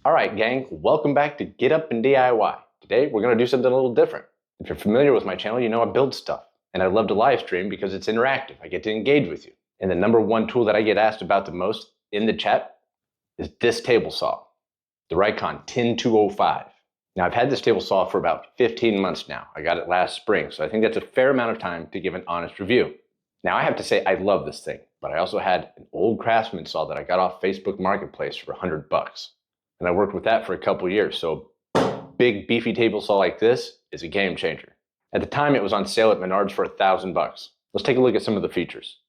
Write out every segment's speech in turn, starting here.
All right, gang, welcome back to Get Up and DIY. Today, we're gonna do something a little different. If you're familiar with my channel, you know I build stuff. And I love to live stream because it's interactive. I get to engage with you. And the number one tool that I get asked about the most in the chat is this table saw, the Rikon 10205. Now, I've had this table saw for about 15 months now. I got it last spring, so I think that's a fair amount of time to give an honest review. Now, I have to say I love this thing, but I also had an old Craftsman saw that I got off Facebook Marketplace for $100. And I worked with that for a couple years, so big beefy table saw like this is a game changer. At the time, it was on sale at Menards for $1,000. Let's take a look at some of the features.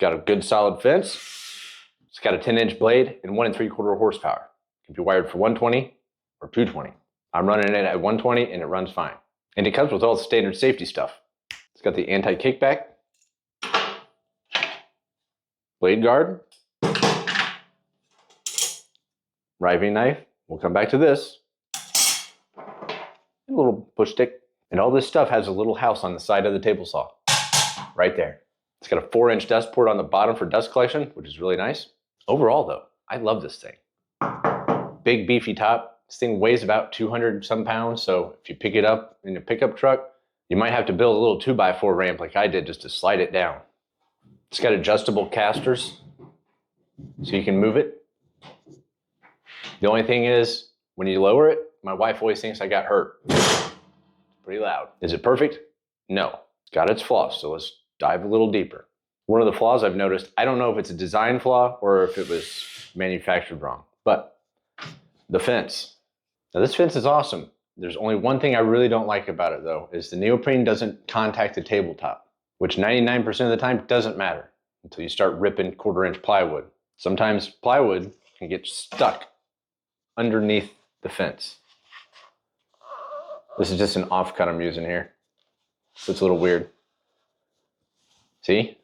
Got a good solid fence. It's got a 10-inch blade and 1 3/4 horsepower. It can be wired for 120 or 220. I'm running it at 120 and it runs fine. And it comes with all the standard safety stuff. It's got the anti-kickback, blade guard, riving knife. We'll come back to this. A little push stick. And all this stuff has a little house on the side of the table saw. Right there. It's got a 4-inch dust port on the bottom for dust collection, which is really nice. Overall though, I love this thing. Big beefy top. This thing weighs about 200 some pounds, so if you pick it up in a pickup truck, you might have to build a little 2x4 ramp like I did just to slide it down. It's got adjustable casters, so you can move it. The only thing is, when you lower it, my wife always thinks I got hurt. It's pretty loud. Is it perfect? No. It's got its flaws, so let's dive a little deeper. One of the flaws I've noticed, I don't know if it's a design flaw or if it was manufactured wrong, but the fence. Now this fence is awesome. There's only one thing I really don't like about it though, is the neoprene doesn't contact the tabletop, which 99% of the time doesn't matter until you start ripping 1/4-inch plywood. Sometimes plywood can get stuck underneath the fence. This is just an offcut I'm using here. So it's a little weird. See?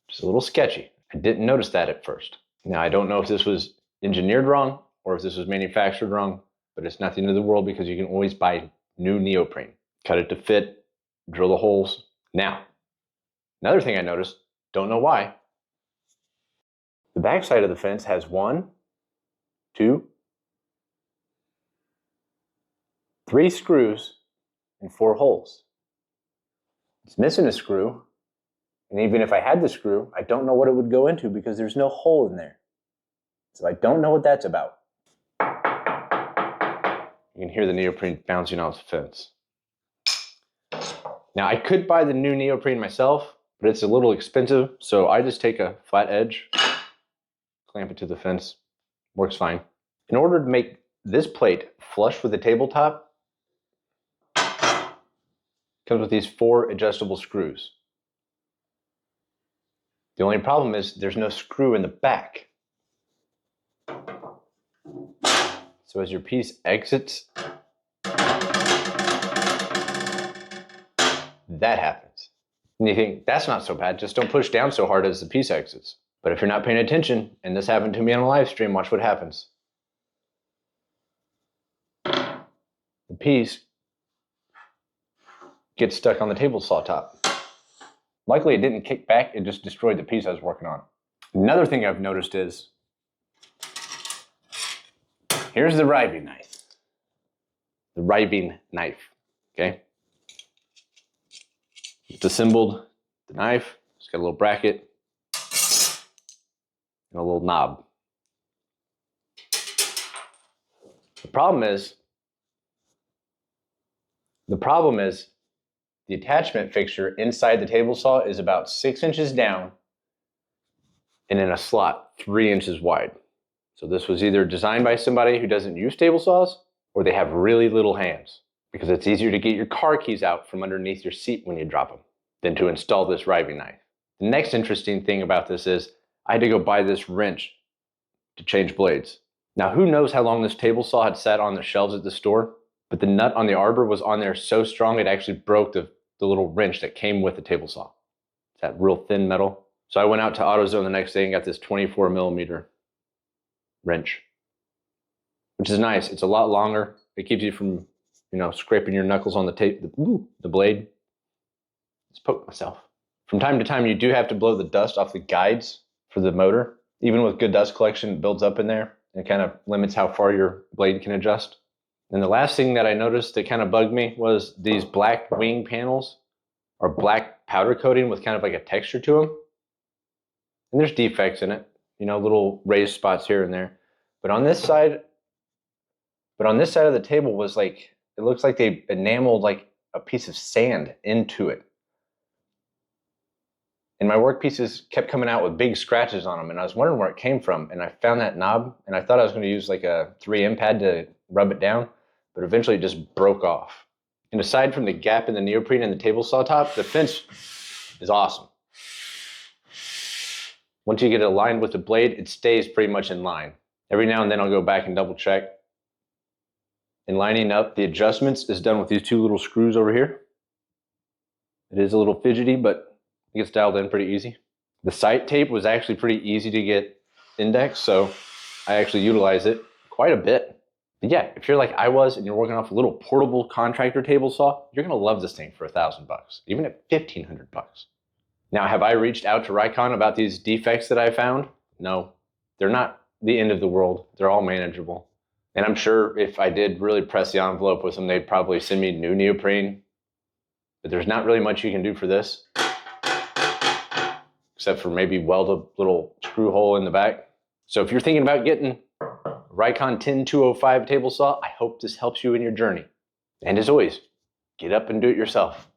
Just a little sketchy. I didn't notice that at first. Now, I don't know if this was engineered wrong or if this was manufactured wrong, but it's not the end of the world because you can always buy new neoprene. Cut it to fit, drill the holes. Now, another thing I noticed, don't know why, the back side of the fence has 1, 2, 3 screws and 4 holes. It's missing a screw, and even if I had the screw, I don't know what it would go into because there's no hole in there. So I don't know what that's about. You can hear the neoprene bouncing off the fence. Now I could buy the new neoprene myself, but it's a little expensive, so I just take a flat edge, clamp it to the fence, works fine. In order to make this plate flush with the tabletop, comes with these 4 adjustable screws. The only problem is there's no screw in the back. So as your piece exits, that happens. And you think, that's not so bad, just don't push down so hard as the piece exits. But if you're not paying attention, and this happened to me on a live stream, watch what happens. The piece gets stuck on the table saw top. Luckily, it didn't kick back, it just destroyed the piece I was working on. Another thing I've noticed is, here's the riving knife. The riving knife, okay? It's assembled, the knife, it's got a little bracket, and a little knob. The problem is the attachment fixture inside the table saw is about 6 inches down and in a slot 3 inches wide. So this was either designed by somebody who doesn't use table saws or they have really little hands because it's easier to get your car keys out from underneath your seat when you drop them than to install this riving knife. The next interesting thing about this is I had to go buy this wrench to change blades. Now who knows how long this table saw had sat on the shelves at the store, but the nut on the arbor was on there so strong it actually broke the little wrench that came with the table saw. It's that real thin metal. So I went out to AutoZone the next day and got this 24mm wrench, which is nice. It's a lot longer. It keeps you from, scraping your knuckles on the blade. Just poke myself. From time to time, you do have to blow the dust off the guides for the motor, Even with good dust collection, it builds up in there and kind of limits how far your blade can adjust. And the last thing that I noticed that kind of bugged me was these black wing panels are black powder coating with kind of like a texture to them. And there's defects in it, you know, little raised spots here and there. But on this side of the table was like, it looks like they enameled like a piece of sand into it. And my work pieces kept coming out with big scratches on them, and I was wondering where it came from. And I found that knob, and I thought I was going to use like a 3M pad to rub it down, but eventually it just broke off. And aside from the gap in the neoprene and the table saw top, the fence is awesome. Once you get it aligned with the blade, it stays pretty much in line. Every now and then I'll go back and double check. And lining up the adjustments is done with these two little screws over here. It is a little fidgety, but it gets dialed in pretty easy. The sight tape was actually pretty easy to get indexed, so I actually utilize it quite a bit. But yeah, if you're like I was and you're working off a little portable contractor table saw, you're gonna love this thing for $1,000 bucks, even at 1,500 bucks. Now, have I reached out to Rikon about these defects that I found? No, they're not the end of the world. They're all manageable. And I'm sure if I did really press the envelope with them, they'd probably send me new neoprene. But there's not really much you can do for this, except for maybe weld a little screw hole in the back. So if you're thinking about getting a Rikon 10205 table saw, I hope this helps you in your journey. And as always, get up and do it yourself.